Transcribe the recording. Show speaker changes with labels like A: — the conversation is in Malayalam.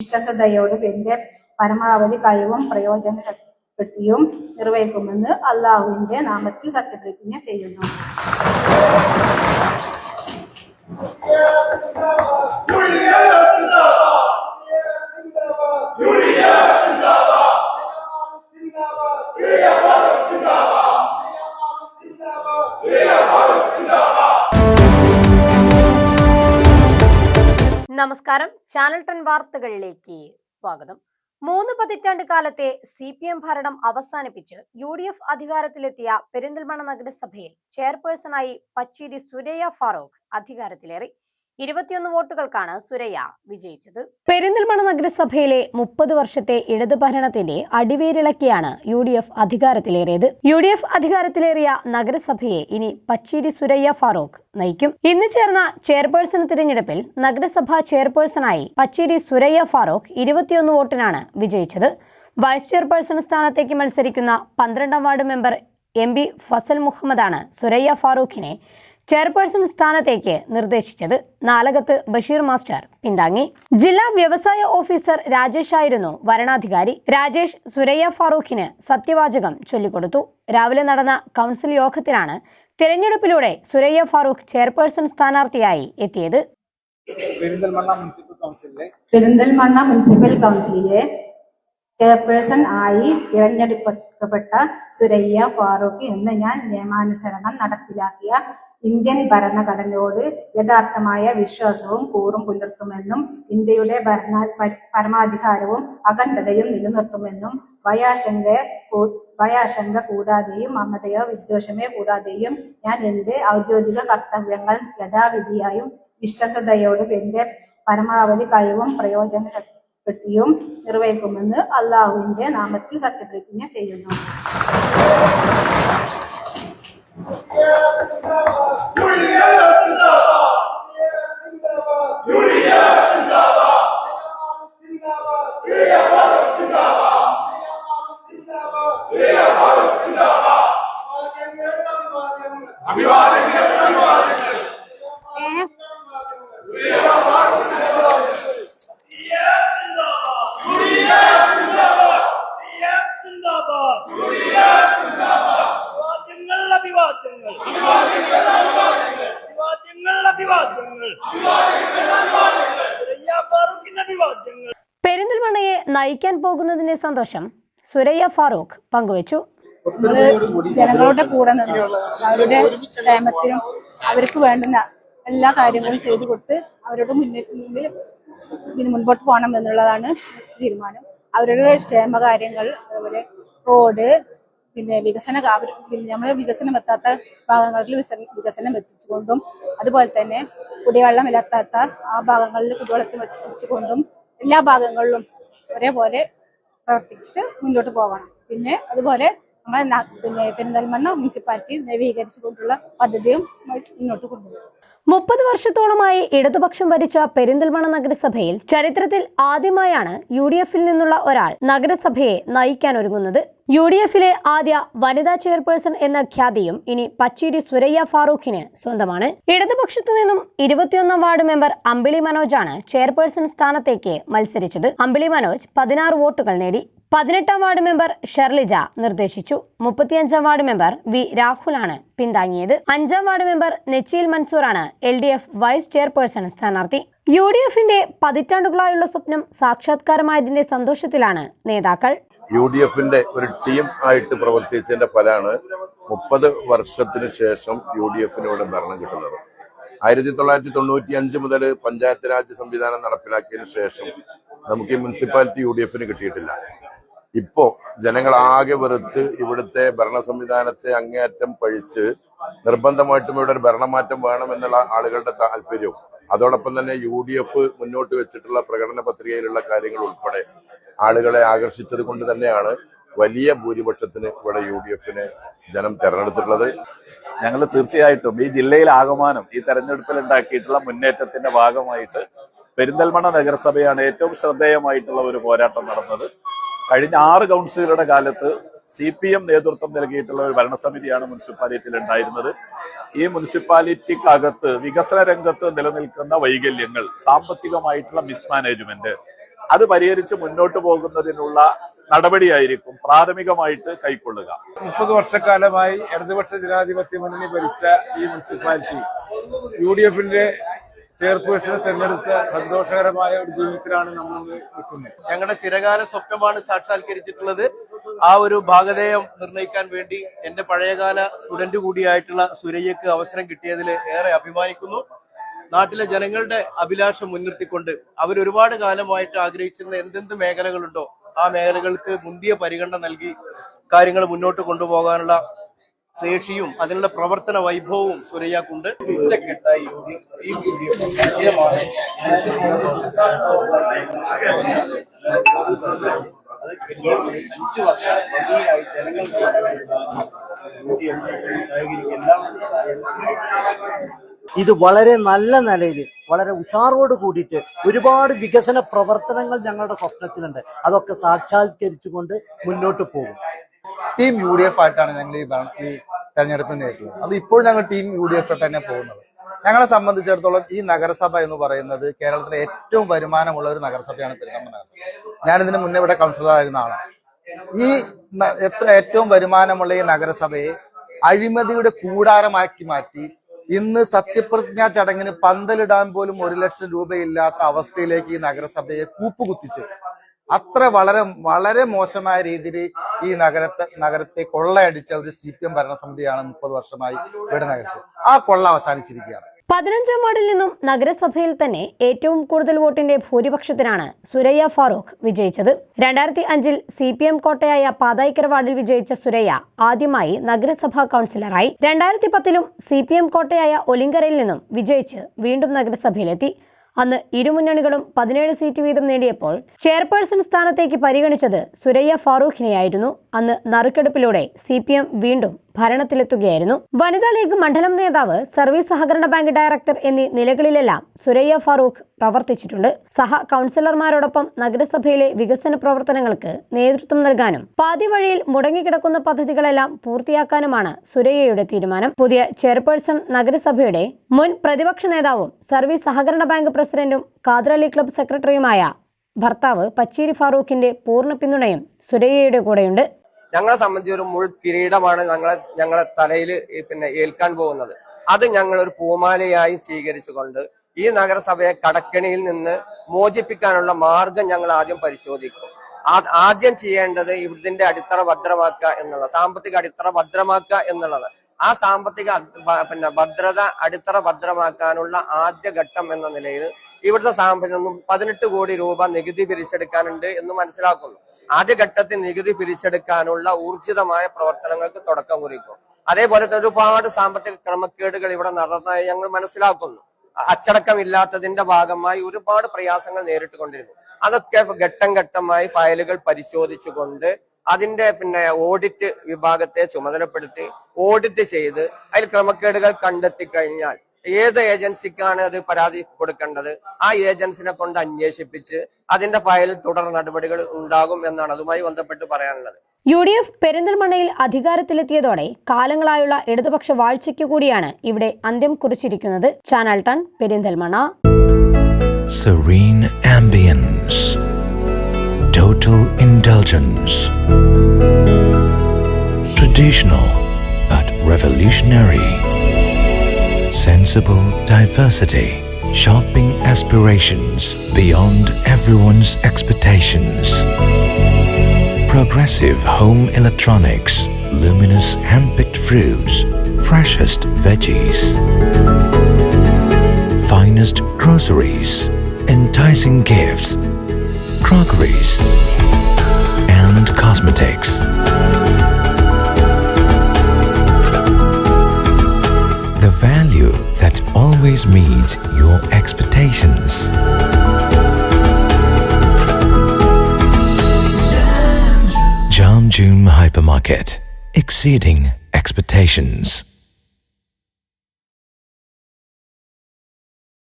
A: വിശ്വസ്തയോടും എന്റെ പരമാവധി കഴിവും പ്രയോജനപ്പെടുത്തിയും നിർവഹിക്കുമെന്ന് അള്ളാഹുവിന്റെ നാമത്തിൽ സത്യപ്രതിജ്ഞ ചെയ്യുന്നു.
B: നമസ്കാരം, ചാനൽ 10 വാർത്തകളിലേക്ക് സ്വാഗതം. 3 പതിറ്റാണ്ട് കാലത്തെ CPM ഭരണം അവസാനിപ്പിച്ച് UDF അധികാരത്തിലെത്തിയ പെരിന്തൽമണ്ണ നഗരസഭയിൽ ചെയർപേഴ്സണായി പച്ചേരി സുരയ്യ ഫാറൂഖ് അധികാരത്തിലേറി. 21 വോട്ടുകൾക്കാണ് സുരയ്യ വിജയിച്ചത്. പെരിന്തൽമണ്ണ നഗരസഭയിലെ 30 വർഷത്തെ ഇടത് ഭരണത്തിന്റെ അടിവേരിളക്കിയാണ് UDF അധികാരത്തിലേറിയത്. UDF അധികാരത്തിലേറിയ നഗരസഭയെ ഇനി പച്ചേരി സുരയ്യ ഫാറൂഖ് നയിക്കും. ഇന്ന് ചേർന്ന ചെയർപേഴ്സൺ തിരഞ്ഞെടുപ്പിൽ നഗരസഭാ ചെയർപേഴ്സണായി പച്ചേരി സുരയ്യ ഫാറൂഖ് 21 വോട്ടിനാണ് വിജയിച്ചത്. വൈസ് ചെയർപേഴ്സൺ സ്ഥാനത്തേക്ക് മത്സരിക്കുന്ന 12ാം വാർഡ് മെമ്പർ MB ഫസൽ മുഹമ്മദാണ് സുരയ്യ ഫാറൂഖിനെ ചെയർപേഴ്സൺ സ്ഥാനത്തേക്ക് നിർദ്ദേശിച്ചത്. നാലകത്ത് ബഷീർ മാസ്റ്റർ പിന്താങ്ങി. ജില്ലാ വ്യവസായ ഓഫീസർ രാജേഷ് ആയിരുന്നു വരണാധികാരി. രാജേഷ് സുരയ്യ ഫാറൂഖിന് സത്യവാചകം ചൊല്ലിക്കൊടുത്തു. രാവിലെ നടന്ന കൗൺസിൽ യോഗത്തിലാണ് തിരഞ്ഞെടുപ്പിലൂടെ സുരയ്യ ഫാറൂഖ് ചെയർപേഴ്സൺ സ്ഥാനാർത്ഥിയായി എത്തിയത്.
A: പെരിന്തൽമണ്ണ മുനിസിപ്പൽ കൗൺസിലിലെ ചെയർപേഴ്സൺ ആയി തിരഞ്ഞെടുക്കപ്പെട്ട സുരയ്യ ഫാറൂഖ് എന്ന് ഞാൻ നിയമാനുസരണം നടപ്പിലാക്കിയ ഇന്ത്യൻ ഭരണഘടനയോട് യഥാർത്ഥമായ വിശ്വാസവും കൂറും പുലർത്തുമെന്നും ഇന്ത്യയുടെ പരമാധികാരവും അഖണ്ഡതയും നിലനിർത്തുമെന്നും ഭയാശങ്ക കൂടാതെയും മമതയോ വിദ്വേഷമോ കൂടാതെയും ഞാൻ എന്റെ ഔദ്യോഗിക കർത്തവ്യങ്ങൾ യഥാവിധിയായും വിശ്വസ്തയോടും എന്റെ പരമാവധി കഴിവും പ്രയോജനപ്പെടുത്തിയും നിർവഹിക്കുമെന്ന് അള്ളാഹുവിന്റെ നാമത്തിൽ സത്യപ്രതിജ്ഞ ചെയ്യുന്നു.
B: പെരിന്തൽമണ്ണയെ നയിക്കാൻ പോകുന്നതിന്റെ സന്തോഷം സുരയ്യ ഫാറൂഖ് പങ്കുവച്ചു.
A: ജനങ്ങളുടെ കൂടെ നിന്ന് അവരുടെ ക്ഷേമത്തിനും അവർക്ക് വേണ്ടുന്ന എല്ലാ കാര്യങ്ങളും ചെയ്തു കൊടുത്ത് അവരുടെ മുൻപോട്ട് പോകണം എന്നുള്ളതാണ് തീരുമാനം. അവരുടെ ക്ഷേമകാര്യങ്ങൾ, അതുപോലെ റോഡ്, പിന്നെ നമ്മളെ വികസനം എത്താത്ത ഭാഗങ്ങളിൽ വികസനം എത്തിച്ചുകൊണ്ടും, അതുപോലെ തന്നെ കുടിവെള്ളം എത്താത്ത ആ ഭാഗങ്ങളിൽ കുടിവെള്ളത്തിൽ എത്തിച്ചുകൊണ്ടും എല്ലാ ഭാഗങ്ങളിലും ഒരേപോലെ പ്രവർത്തിച്ചിട്ട് മുന്നോട്ട് പോകണം. പിന്നെ അതുപോലെ നമ്മളെ പെരിന്തൽമണ്ണ മുനിസിപ്പാലിറ്റി നവീകരിച്ചുകൊണ്ടുള്ള പദ്ധതിയും മുന്നോട്ട് കൊണ്ടുപോകും.
B: 30 വർഷത്തോളമായി ഇടതുപക്ഷം ഭരിച്ച പെരിന്തൽമണ്ണ നഗരസഭയിൽ ചരിത്രത്തിൽ ആദ്യമായാണ് UDFിൽ നിന്നുള്ള ഒരാൾ നഗരസഭയെ നയിക്കാൻ ഒരുങ്ങുന്നത്. UDFിലെ ആദ്യ വനിതാ ചെയർപേഴ്സൺ എന്ന ഖ്യാതിയും ഇനി പച്ചേരി സുരയ്യ ഫാറൂഖിന് സ്വന്തമാണ്. ഇടതുപക്ഷത്തു നിന്നും 21ാം വാർഡ് മെമ്പർ അമ്പിളി മനോജാണ് ചെയർപേഴ്സൺ സ്ഥാനത്തേക്ക് മത്സരിച്ചത്. അമ്പിളി മനോജ് 16 വോട്ടുകൾ നേടി. 18ാം വാർഡ് മെമ്പർ ഷെർലിജ നിർദ്ദേശിച്ചു. 35ാം വാർഡ് മെമ്പർ വി രാഹുലാണ് പിന്താങ്ങിയത്. 5ാം വാർഡ് മെമ്പർ നെച്ചിയിൽ മൻസൂറാണ് LDF വൈസ് ചെയർപേഴ്സൺ സ്ഥാനാർത്ഥി. UDFിന്റെ പതിറ്റാണ്ടുകളായുള്ള സ്വപ്നം സാക്ഷാത്കാരമായതിന്റെ സന്തോഷത്തിലാണ് നേതാക്കൾ.
C: UDFിന്റെ ഒരു ടീം ആയിട്ട് പ്രവർത്തിച്ചതിന്റെ ഫലമാണ് 30 വർഷത്തിന് ശേഷം UDFിനോട് ഭരണം കിട്ടുന്നത്. 1995 മുതൽ പഞ്ചായത്ത് രാജ് സംവിധാനം നടപ്പിലാക്കിയതിനു ശേഷം നമുക്ക് ഈ മുനിസിപ്പാലിറ്റി UDFിന് കിട്ടിയിട്ടില്ല. ഇപ്പോ ജനങ്ങളാകെ വെറുത്ത് ഇവിടുത്തെ ഭരണ സംവിധാനത്തെ അങ്ങേയറ്റം പഴിച്ച് നിർബന്ധമായിട്ടും ഇവിടെ ഒരു ഭരണമാറ്റം വേണമെന്നുള്ള ആളുകളുടെ താല്പര്യവും, അതോടൊപ്പം തന്നെ UDF മുന്നോട്ട് വെച്ചിട്ടുള്ള പ്രകടന പത്രികയിലുള്ള കാര്യങ്ങൾ ഉൾപ്പെടെ ആളുകളെ ആകർഷിച്ചത് കൊണ്ട് തന്നെയാണ് വലിയ ഭൂരിപക്ഷത്തിന് ഇവിടെ UDFിനെ ജനം തെരഞ്ഞെടുത്തിട്ടുള്ളത്.
D: ഞങ്ങൾ തീർച്ചയായിട്ടും ഈ ജില്ലയിൽ ആകമാനം ഈ തെരഞ്ഞെടുപ്പിൽ ഉണ്ടാക്കിയിട്ടുള്ള മുന്നേറ്റത്തിന്റെ ഭാഗമായിട്ട് പെരിന്തൽമണ്ണ നഗരസഭയാണ് ഏറ്റവും ശ്രദ്ധേയമായിട്ടുള്ള ഒരു പോരാട്ടം നടന്നത്. കഴിഞ്ഞ 6 കൗൺസിലുകളുടെ കാലത്ത് CPM നേതൃത്വം നൽകിയിട്ടുള്ള ഒരു ഭരണസമിതിയാണ് മുനിസിപ്പാലിറ്റിയിൽ ഉണ്ടായിരുന്നത്. ഈ മുനിസിപ്പാലിറ്റിക്കകത്ത് വികസന രംഗത്ത് നിലനിൽക്കുന്ന വൈകല്യങ്ങൾ, സാമ്പത്തികമായിട്ടുള്ള മിസ്മാനേജ്മെന്റ്, അത് പരിഹരിച്ച് മുന്നോട്ട് പോകുന്നതിനുള്ള നടപടിയായിരിക്കും പ്രാഥമികമായിട്ട് കൈക്കൊള്ളുക.
E: 30 വർഷക്കാലമായി ഇടതുപക്ഷ ജനാധിപത്യ മുന്നണി ഭരിച്ച ഈ മുനിസിപ്പാലിറ്റി UDFന്റെ ചെയർപേഴ്സണെ തെരഞ്ഞെടുത്ത സന്തോഷകരമായ ഒരു ജീവിതത്തിലാണ് നമ്മൾ നിൽക്കുന്നത്.
F: ഞങ്ങളുടെ ചിരകാല സ്വപ്നമാണ് സാക്ഷാത്കരിച്ചിട്ടുള്ളത്. ആ ഒരു ഭാഗധേയം നിർണ്ണയിക്കാൻ വേണ്ടി എന്റെ പഴയകാല സ്റ്റുഡന്റ് കൂടിയായിട്ടുള്ള സുരയ്യക്ക് അവസരം കിട്ടിയതിൽ ഏറെ അഭിമാനിക്കുന്നു. നാട്ടിലെ ജനങ്ങളുടെ അഭിലാഷം മുൻനിർത്തിക്കൊണ്ട് അവരൊരുപാട് കാലമായിട്ട് ആഗ്രഹിച്ചിരുന്ന എന്തെന്ത് മേഖലകളുണ്ടോ ആ മേഖലകൾക്ക് മുന്തിയ പരിഗണന നൽകി കാര്യങ്ങൾ മുന്നോട്ട് കൊണ്ടുപോകാനുള്ള ശേഷിയും അതിനുള്ള പ്രവർത്തന വൈഭവവും സുരയ്യക്കുണ്ട്.
G: ഇത് വളരെ നല്ല നിലയിൽ വളരെ ഉഷാറോട് കൂടിയിട്ട് ഒരുപാട് വികസന പ്രവർത്തനങ്ങൾ ഞങ്ങളുടെ സ്വപ്നത്തിലുണ്ട്. അതൊക്കെ സാക്ഷാത്കരിച്ചുകൊണ്ട് മുന്നോട്ട് പോകും.
H: ടീം UDF ആയിട്ടാണ് ഞങ്ങൾ ഈ തെരഞ്ഞെടുപ്പ് നേരിട്ടുള്ളത്. അത് ഇപ്പോൾ ഞങ്ങൾ ടീം UDF തന്നെ പോകുന്നത്. ഞങ്ങളെ സംബന്ധിച്ചിടത്തോളം ഈ നഗരസഭ എന്ന് പറയുന്നത് കേരളത്തിലെ ഏറ്റവും വരുമാനമുള്ള ഒരു നഗരസഭയാണ് പെരിന്തൽമണ്ണ നഗരസഭ. ഞാനിതിന് മുന്നേ ഇവിടെ കൗൺസിലറായിരുന്ന ആളാണ്. ഈ ഏറ്റവും വരുമാനമുള്ള ഈ നഗരസഭയെ അഴിമതിയുടെ കൂടാരമാക്കി മാറ്റി ഇന്ന് സത്യപ്രതിജ്ഞാ ചടങ്ങിന് പന്തലിടാൻ പോലും 1 ലക്ഷം രൂപയില്ലാത്ത അവസ്ഥയിലേക്ക് ഈ നഗരസഭയെ കൂപ്പുകുത്തിച്ച് അത്ര വളരെ മോശമായ രീതിയിൽ ഈ നഗരത്തെ കൊള്ളയടിച്ച ഒരു CPM ഭരണസമിതിയാണ് 30 വർഷമായി ഇവിടെ നഗരസഭ. ആ കൊള്ള അവസാനിച്ചിരിക്കുകയാണ്.
B: 15ാം വാർഡിൽ നിന്നും നഗരസഭയിൽ തന്നെ ഏറ്റവും കൂടുതൽ വോട്ടിന്റെ ഭൂരിപക്ഷത്തിനാണ് സുരയ്യ ഫാറൂഖ് വിജയിച്ചത്. 2005-ൽ CPM കോട്ടയായ പാതായിക്കര വാർഡിൽ വിജയിച്ച സുരയ്യ ആദ്യമായി നഗരസഭാ കൗൺസിലറായി. 2010-ലും CPM കോട്ടയായ ഒലിങ്കരയിൽ നിന്നും വിജയിച്ച് വീണ്ടും നഗരസഭയിലെത്തി. അന്ന് ഇരുമുന്നണികളും 17 സീറ്റ് വീതം നേടിയപ്പോൾ ചെയർപേഴ്സൺ സ്ഥാനത്തേക്ക് പരിഗണിച്ചത് സുരയ്യ ഫാറൂഖിനെയായിരുന്നു. അന്ന് നറുക്കെടുപ്പിലൂടെ CPM വീണ്ടും ഭരണത്തിലെത്തുകയായിരുന്നു. വനിതാ ലീഗ് മണ്ഡലം നേതാവ്, സർവീസ് സഹകരണ ബാങ്ക് ഡയറക്ടർ എന്നീ നിലകളിലെല്ലാം സുരയ്യ ഫാറൂഖ് പ്രവർത്തിച്ചിട്ടുണ്ട്. സഹ കൗൺസിലർമാരോടൊപ്പം നഗരസഭയിലെ വികസന പ്രവർത്തനങ്ങൾക്ക് നേതൃത്വം നൽകാനും പാതി വഴിയിൽ മുടങ്ങിക്കിടക്കുന്ന പദ്ധതികളെല്ലാം പൂർത്തിയാക്കാനുമാണ് സുരയ്യയുടെ തീരുമാനം. പുതിയ ചെയർപേഴ്സൺ നഗരസഭയുടെ മുൻ പ്രതിപക്ഷ നേതാവും സർവീസ് സഹകരണ ബാങ്ക് പ്രസിഡന്റും ഖാദർ അലി ക്ലബ് സെക്രട്ടറിയുമായ ഭർത്താവ് പച്ചീരി ഫാറൂഖിന്റെ പൂർണ്ണ പിന്തുണയും സുരയ്യയുടെ കൂടെയുണ്ട്.
F: ഞങ്ങളെ സംബന്ധിച്ച് ഒരു മുൾ കിരീടമാണ് ഞങ്ങളെ തലയിൽ ഏൽക്കാൻ പോകുന്നത്. അത് ഞങ്ങൾ ഒരു പൂമാലയായി സ്വീകരിച്ചുകൊണ്ട് ഈ നഗരസഭയെ കടക്കെണിയിൽ നിന്ന് മോചിപ്പിക്കാനുള്ള മാർഗം ഞങ്ങൾ ആദ്യം പരിശോധിക്കും. ആദ്യം ചെയ്യേണ്ടത് ഇതിന്റെ അടിത്തറ ഭദ്രമാക്കുക എന്നുള്ളത്, സാമ്പത്തിക അടിത്തറ ഭദ്രമാക്കുക എന്നുള്ളത്. ആ സാമ്പത്തിക അടിത്തറ ഭദ്രമാക്കാനുള്ള ആദ്യ ഘട്ടം എന്ന നിലയിൽ ഇവിടുത്തെ 18 കോടി രൂപ നികുതി പിരിച്ചെടുക്കാനുണ്ട് എന്ന് മനസ്സിലാക്കുന്നു. ആദ്യഘട്ടത്തിൽ നികുതി പിരിച്ചെടുക്കാനുള്ള ഊർജിതമായ പ്രവർത്തനങ്ങൾക്ക് തുടക്കം കുറിക്കും. അതേപോലെ തന്നെ ഒരുപാട് സാമ്പത്തിക ക്രമക്കേടുകൾ ഇവിടെ നടന്നതായി ഞങ്ങൾ മനസ്സിലാക്കുന്നു. അച്ചടക്കമില്ലാത്തതിന്റെ ഭാഗമായി ഒരുപാട് പ്രയാസങ്ങൾ നേരിട്ടുകൊണ്ടിരുന്നു. അതൊക്കെ ഘട്ടം ഘട്ടമായി ഫയലുകൾ പരിശോധിച്ചുകൊണ്ട് അതിന്റെ ഓഡിറ്റ് വിഭാഗത്തെ ചുമതലപ്പെടുത്തി ഓഡിറ്റ് ചെയ്ത് അതിൽ ക്രമക്കേടുകൾ കണ്ടെത്തി കഴിഞ്ഞാൽ ഏത് ഏജൻസിക്കാണ് അത് പരാതി കൊടുക്കേണ്ടത് ആ ഏജൻസിനെ കൊണ്ട് അന്വേഷിപ്പിച്ച് അതിന്റെ ഫയൽ തുടർ നടപടികൾ ഉണ്ടാകും എന്നാണ് അതുമായി ബന്ധപ്പെട്ട് പറയാനുള്ളത്.
B: UDF പെരിന്തൽമണ്ണയിൽ അധികാരത്തിലെത്തിയതോടെ കാലങ്ങളായുള്ള ഇടതുപക്ഷ വാഴ്ചയ്ക്ക് കൂടിയാണ് ഇവിടെ അന്ത്യം കുറിച്ചിരിക്കുന്നത്. Channel 10 Perinthalmanna.
I: Serene ambience, total indulgence, traditional but revolutionary, sensible diversity, shopping aspirations beyond everyone's expectations, progressive home electronics, luminous hand-picked fruits, freshest veggies, finest groceries, enticing gifts, crockeries, and cosmetics. The value that always meets your expectations. Jam June Hypermarket, exceeding expectations.